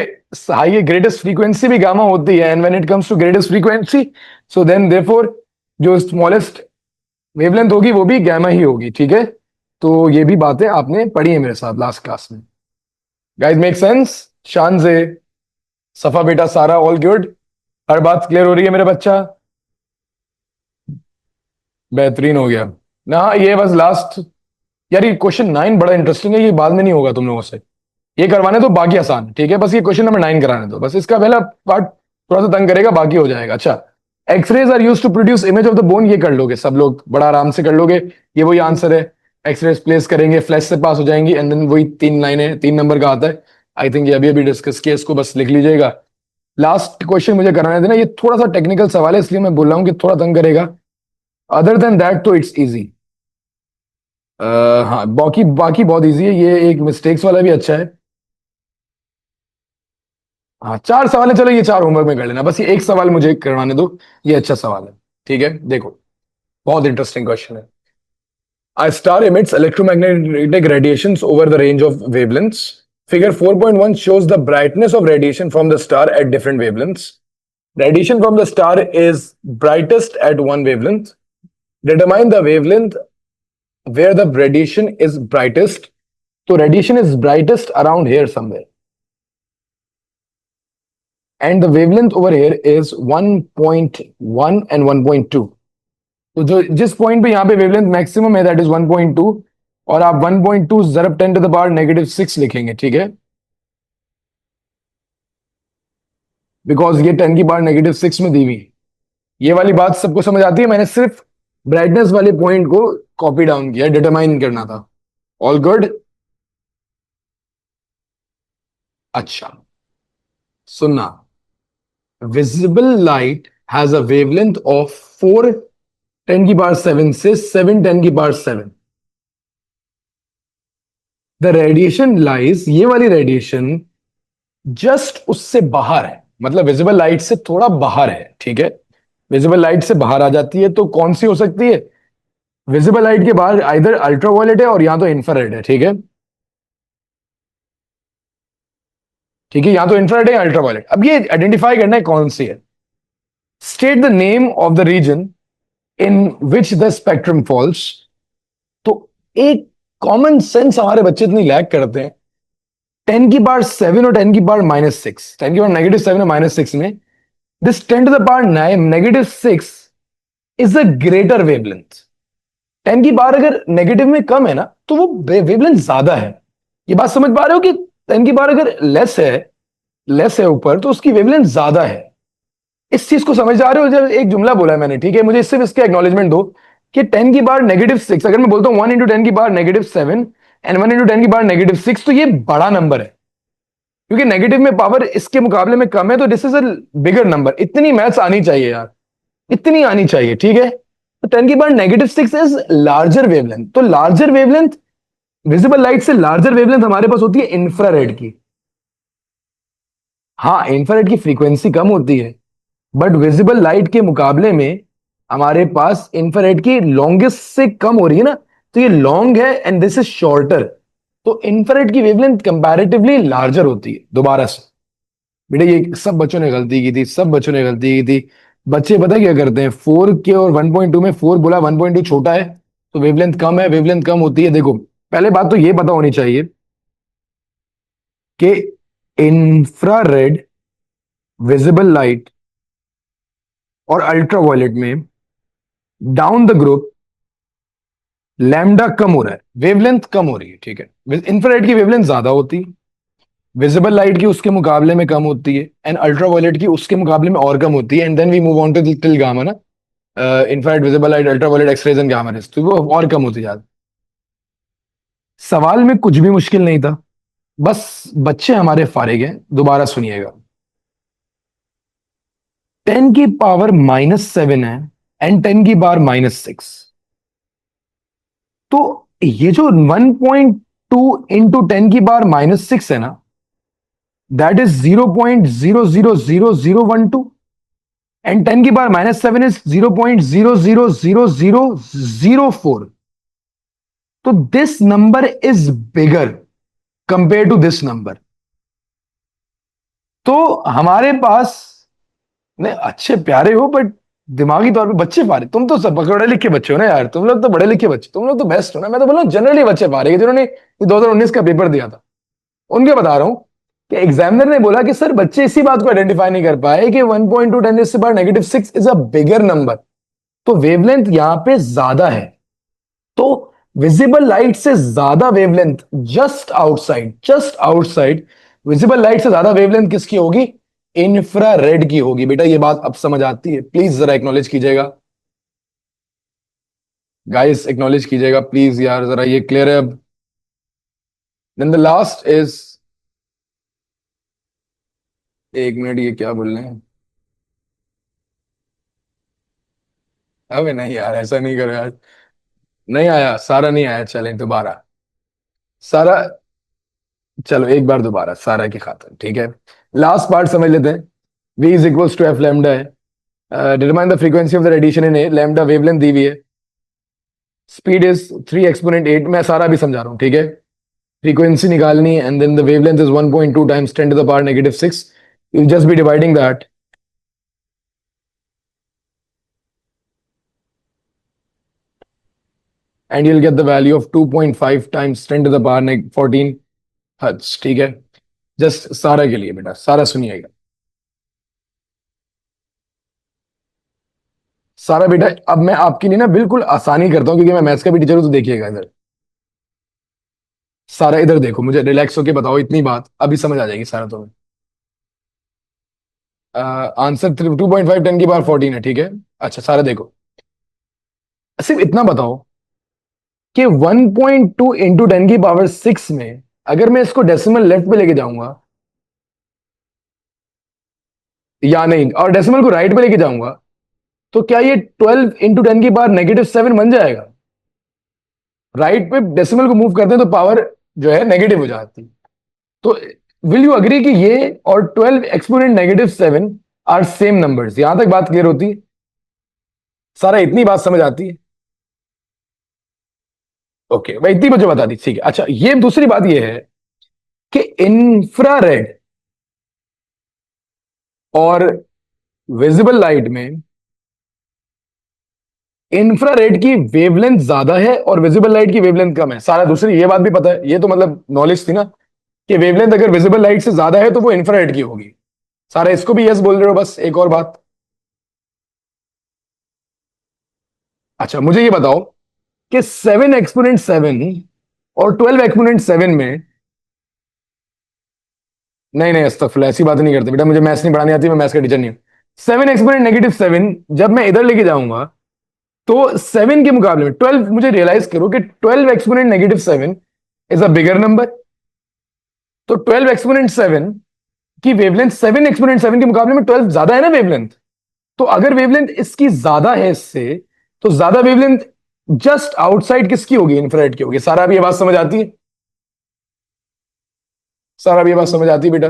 हाई ग्रेटेस्ट फ्रीक्वेंसी भी gamma होती है, and when it comes to greatest frequency, so then therefore जो स्मॉलेस्ट वेवलेंथ होगी वो भी gamma ही होगी, ठीक है। तो ये भी बातें आपने पढ़ी है मेरे साथ लास्ट क्लास में। Guys make sense? शान से सफा बेटा सारा ऑल गुड? हर बात क्लियर हो रही है मेरे बच्चा? बेहतरीन हो गया ना। ये बस लास्ट। यार ये क्वेश्चन 9 बड़ा इंटरेस्टिंग है, ये बाद में नहीं होगा तुम लोगों से। ये करवाने तो बाकी आसान, ठीक है, बस ये क्वेश्चन नंबर 9 कराने दो, बस इसका पहला पार्ट थोड़ा सा तंग करेगा, बाकी हो जाएगा। अच्छा, x rays are used to produce image of the bone, ये कर लोगे सब लोग, बड़ा आराम से कर लोगे। ये वही आंसर है। एक्सरेज प्लेस करेंगे, फ्लैश से पास हो जाएंगी, एंड देन वही 3 लाइनें, 3 नंबर का आता है। आई थिंक ये अभी अभी डिस्कस किया, इसको बस लिख लीजिएगा। लास्ट क्वेश्चन मुझे कराने देना, ये थोड़ा सा टेक्निकल सवाल है, इसलिए मैं बोल रहा हूँ कि थोड़ा तंग करेगा। अदर देन दैट तो इट्स इजी। हाँ, बाकी बाकी बहुत इजी है, ये एक मिस्टेक्स वाला भी अच्छा है। हाँ 4 सवाल है, चलो ये 4 होमवर्क में कर लेना, बस ये एक सवाल मुझे करवाने दो। ये अच्छा सवाल है, ठीक है, देखो बहुत इंटरेस्टिंग क्वेश्चन है। A star emits electromagnetic radiations over the range of wavelengths. Figure 4.1 shows the brightness of radiation from the star at different wavelengths. Radiation from the star is brightest at one wavelength. Determine the wavelength where the radiation is brightest. So radiation is brightest around here somewhere. And the wavelength over here is 1.1 and 1.2. तो जो जिस point पे यहाँ पे wavelength maximum है that is 1.2, और आप 1.2 ज़रब 10 to the power -6 लिखेंगे, ठीक है, बिकॉज ये 10 की पावर -6 में दी हुई है। ये वाली बात सबको समझ आती है? मैंने सिर्फ ब्राइटनेस वाले पॉइंट को कॉपी डाउन किया, डिटरमाइन करना था। All good? अच्छा, सुनना, visible light has a wavelength of 4 10 की पावर 7 से 7 10 की पावर 7। द रेडिएशन लाइज, ये वाली रेडिएशन जस्ट उससे बाहर है, मतलब विजिबल लाइट से थोड़ा बाहर है, ठीक है, विजिबल लाइट से बाहर आ जाती है। तो कौन सी हो सकती है? विजिबल लाइट के बाहर आइदर अल्ट्रावायलेट है और या तो इंफ्रारेड है, ठीक है, ठीक है, या तो इंफ्रारेड है या अल्ट्रावायलेट। अब ये आइडेंटिफाई करना है कौन सी है। State the name of the region in which the spectrum falls. तो एक कॉमन सेंस हमारे बच्चे इतनी लैक करते हैं। 10 की पावर 7 और 10 की पावर -6, 10 की पावर -7 और -6 में this 10 to the power -6 is a greater wavelength. 10 की पावर अगर नेगेटिव में कम है ना, तो वो वेवलेंथ ज्यादा है। ये बात समझ पा रहे हो कि 10 की पावर अगर लेस है ऊपर, तो उसकी वेवलेंथ ज्यादा है। इस चीज को समझ आ रहे हो? जब एक जुमला बोला है मैंने, ठीक है, मुझे सिर्फ इसका एक्नॉलेजमेंट दो कि 10 की पावर -6, अगर मैं बोलता हूं 1 इंटू 10 की पावर -7 एंड 1 इंटू 10 की पावर -6, तो ये बड़ा नंबर है, क्योंकि नेगेटिव में पावर इसके मुकाबले में कम है, तो this is a bigger number. इतनी मैथ्स आनी चाहिए यार, इतनी आनी चाहिए, ठीक है। तो 10 की पावर -6 इज लार्जर वेवलेंथ। तो लार्जर वेवलेंथ, विजिबल लाइट से लार्जर वेवलेंथ हमारे पास होती है इंफ्रारेड की। हाँ, इंफ्रारेड की फ्रीक्वेंसी कम होती है, बट विजिबल लाइट के मुकाबले में हमारे पास इंफ्रारेड की लॉन्गेस्ट से कम हो रही है ना, तो ये लॉन्ग है एंड दिस इज शॉर्टर। तो इंफ्रारेड की वेवलेंथ कंपैरेटिवली लार्जर होती है। दोबारा से बेटा, ये सब बच्चों ने गलती की थी, सब बच्चों ने गलती की थी। बच्चे पता क्या करते हैं, 4 के और 1.2 में 4 बोला, 1.2 छोटा है तो वेवलेंथ कम है, वेवलेंथ कम होती है। देखो, पहले बात तो ये पता होनी चाहिए कि इंफ्रारेड, विजिबल लाइट और अल्ट्रावायलेट में डाउन द ग्रुप लैम्डा कम हो रहा है, वेवलेंथ कम हो रही है, ठीक है। इंफ्रारेड की वेवलेंथ ज्यादा होती है, विजिबल लाइट की उसके मुकाबले में कम होती है, एंड अल्ट्रावायलेट की उसके मुकाबले में और कम होती है। And then we move on to till gamma ना, infrared, visible light, ultraviolet, X-rays and gamma rays, तो वो और कम होती जाती। सवाल में कुछ भी मुश्किल नहीं था, बस बच्चे हमारे फारिग हैं। दोबारा सुनिएगा, 10 की पावर -7 है एंड 10 की पावर -6, तो ये जो 1.2 इंटू 10 की पावर -6 है ना, दैट इज 0.000012, एंड 10 की पावर -7 इज 0.000004। तो this number is bigger compare to this number. तो हमारे पास, नहीं अच्छे प्यारे हो बट दिमागी तौर पे बच्चे पारे। तुम तो सब पढ़े लिखे बच्चे हो ना यार, तुम लोग तो बड़े लिखे बच्चे, तुम लोग तो बेस्ट हो ना। मैं तो बोल रहा हूँ जनरली बच्चे पारे, जिन्होंने 2019 का पेपर दिया था। उनके बता रहा हूं कि एग्जामिनर ने बोला कि सर बच्चे इसी बात को आइडेंटिफाई नहीं कर पाए कि 1.2 10 से power -6 is a bigger number, तो वेवलेंथ यहां पे ज्यादा है। तो विजिबल लाइट से ज्यादा wavelength just outside visible light से ज्यादा वेवलेंथ किसकी होगी? इंफ्रारेड की होगी। बेटा ये बात अब समझ आती है? प्लीज जरा एक्नॉलेज कीजिएगा गाइस, एक्नॉलेज कीजिएगा प्लीज यार, जरा ये क्लियर है अब। देन द लास्ट इज, एक मिनट, ये क्या बोल रहे हैं? अबे नहीं यार, ऐसा नहीं करो यार। नहीं आया सारा, नहीं आया, चलें दोबारा। सारा, चलो एक बार दोबारा सारा की खातिर, ठीक है। लास्ट पार्ट समझ लेते हैं। v is equals to F lambda है। Determine the frequency of the radiation in A, lambda wavelength दी हुई है। स्पीड इज 3 एक्सपोनेंट 8, मैं सारा भी समझा रहा हूं, ठीक है। फ्रीक्वेंसी निकालनी है and then the wavelength is 1.2 times 10 to the power -6। You just be dividing that and you'll get the value of 2.5 times 10 to the power 14 hertz, ठीक है। जस्ट सारा के लिए बेटा, सारा सुनिएगा। सारा बेटा, अब मैं आपके लिए ना बिल्कुल आसानी करता हूं क्योंकि मैं मैथ्स का भी टीचर हूं, तो देखिएगा इधर। सारा इधर देखो, मुझे रिलैक्स होके बताओ, इतनी बात अभी समझ आ जाएगी सारा तुम्हें। आंसर 2.5 10 की पावर 14 है, ठीक है। अच्छा सारा देखो, सिर्फ इतना बताओ कि 1.2 इंटू 10 की पावर 6 में अगर मैं इसको डेसिमल लेफ्ट पे लेके जाऊंगा या नहीं, और डेसिमल को राइट पे लेके जाऊंगा, तो क्या ये 12 इंटू 10 की पावर -7 बन जाएगा? राइट पे डेसिमल को मूव करते हैं तो पावर जो है नेगेटिव हो जाती है। तो विल यू अग्री कि ये और 12 एक्सपोनेंट -7 आर सेम नंबर्स? यहां तक बात क्लियर होती है? सारा इतनी बात समझ आती है? ओके भाई, इतनी मुझे बता दी, ठीक है। अच्छा, ये दूसरी बात ये है कि इंफ्रारेड और विजिबल लाइट में इंफ्रारेड की वेवलेंथ ज्यादा है और विजिबल लाइट की वेवलेंथ कम है। सारा दूसरी ये बात भी पता है, ये तो मतलब नॉलेज थी ना कि वेवलेंथ अगर विजिबल लाइट से ज्यादा है तो वो इंफ्रारेड की होगी। सारा इसको भी यस बोल रहे हो? बस एक और बात। अच्छा मुझे ये बताओ कि 7 एक्सपोनेंट 7 और 12 एक्सपोनेंट 7 में, नहीं नहीं अस्तगफुरुल्लाह, ऐसी बात नहीं करते बेटा, मुझे मैथ्स नहीं पढ़ानी आती, मैं मैथ्स का टीचर नहीं हूं। 7 एक्सपोनेंट -7 जब मैं इधर लेके जाऊंगा तो 7 के मुकाबले में 12, मुझे रियलाइज करो कि 12 exponent -7 is a bigger number. तो 12 एक्सपोनेंट 7 की वेवलेंथ 7 एक्सपोनेंट 7 के मुकाबले में 12 ज्यादा है ना वेवलेंथ। तो अगर वेवलेंथ इसकी ज्यादा है इससे, तो ज्यादा वेवलेंथ जस्ट आउटसाइड किसकी होगी? इंफ्रारेड की होगी। सारा भी ये बात समझ आती है? सारा भी ये बात समझ आती है बेटा?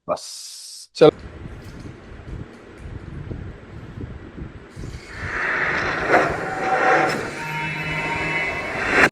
बस, चलो।